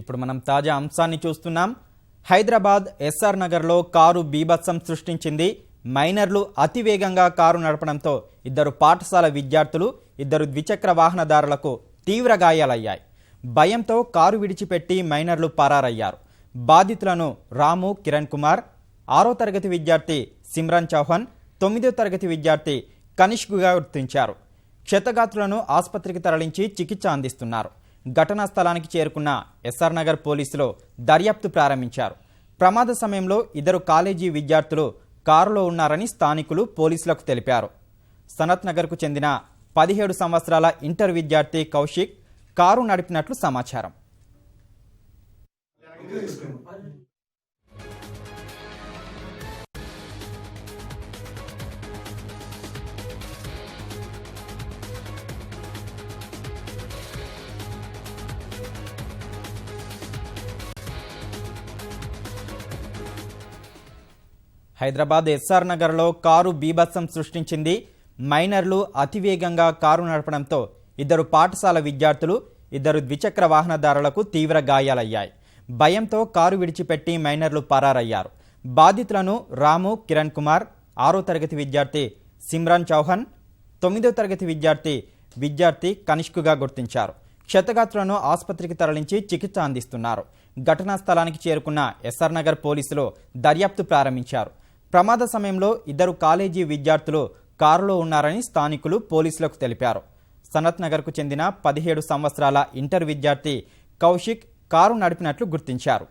ఇప్పుడు మనం తాజా అంశాన్ని చూస్తున్నాం. హైదరాబాద్ ఎస్ఆర్ నగర్లో కారు బీభత్సం సృష్టించింది. మైనర్లు అతివేగంగా కారు నడపడంతో ఇద్దరు పాఠశాల విద్యార్థులు, ఇద్దరు ద్విచక్ర వాహనదారులకు తీవ్ర గాయాలయ్యాయి. భయంతో కారు విడిచిపెట్టి మైనర్లు పరారయ్యారు. బాధితులను రాము, కిరణ్ కుమార్, 6వ తరగతి విద్యార్థి సిమ్రాన్ చౌహాన్, 9వ తరగతి విద్యార్థి కనిష్క్గా గుర్తించారు. క్షతగాత్రులను ఆసుపత్రికి తరలించి చికిత్స అందిస్తున్నారు. ఘటనా స్థలానికి చేరుకున్న ఎస్ఆర్ నగర్ పోలీసులు దర్యాప్తు ప్రారంభించారు. ప్రమాద సమయంలో ఇద్దరు కాలేజీ విద్యార్థులు కారులో ఉన్నారని స్థానికులు పోలీసులకు తెలిపారు. సనత్ నగర్కు చెందిన 17 సంవత్సరాల ఇంటర్ విద్యార్థి కౌశిక్ కారు నడిపినట్లు సమాచారం. హైదరాబాద్ ఎస్ఆర్ నగర్లో కారు బీభత్సం సృష్టించింది. మైనర్లు అతివేగంగా కారు నడపడంతో ఇద్దరు పాఠశాల విద్యార్థులు, ఇద్దరు ద్విచక్ర వాహనదారులకు తీవ్ర గాయాలయ్యాయి. భయంతో కారు విడిచిపెట్టి మైనర్లు పరారయ్యారు. బాధితులను రాము, కిరణ్ కుమార్, 6వ తరగతి విద్యార్థి సిమ్రాన్ చౌహాన్, 9వ తరగతి విద్యార్థి కనిష్క్గా గుర్తించారు. క్షతగాత్రులను ఆసుపత్రికి తరలించి చికిత్స అందిస్తున్నారు. ఘటనా స్థలానికి చేరుకున్న ఎస్ఆర్ నగర్ పోలీసులు దర్యాప్తు ప్రారంభించారు. ప్రమాద సమయంలో ఇద్దరు కాలేజీ విద్యార్థులు కారులో ఉన్నారని స్థానికులు పోలీసులకు తెలిపారు. సనత్ నగర్కు చెందిన 17 సంవత్సరాల ఇంటర్ విద్యార్థి కౌశిక్ కారు నడిపినట్లు గుర్తించారు.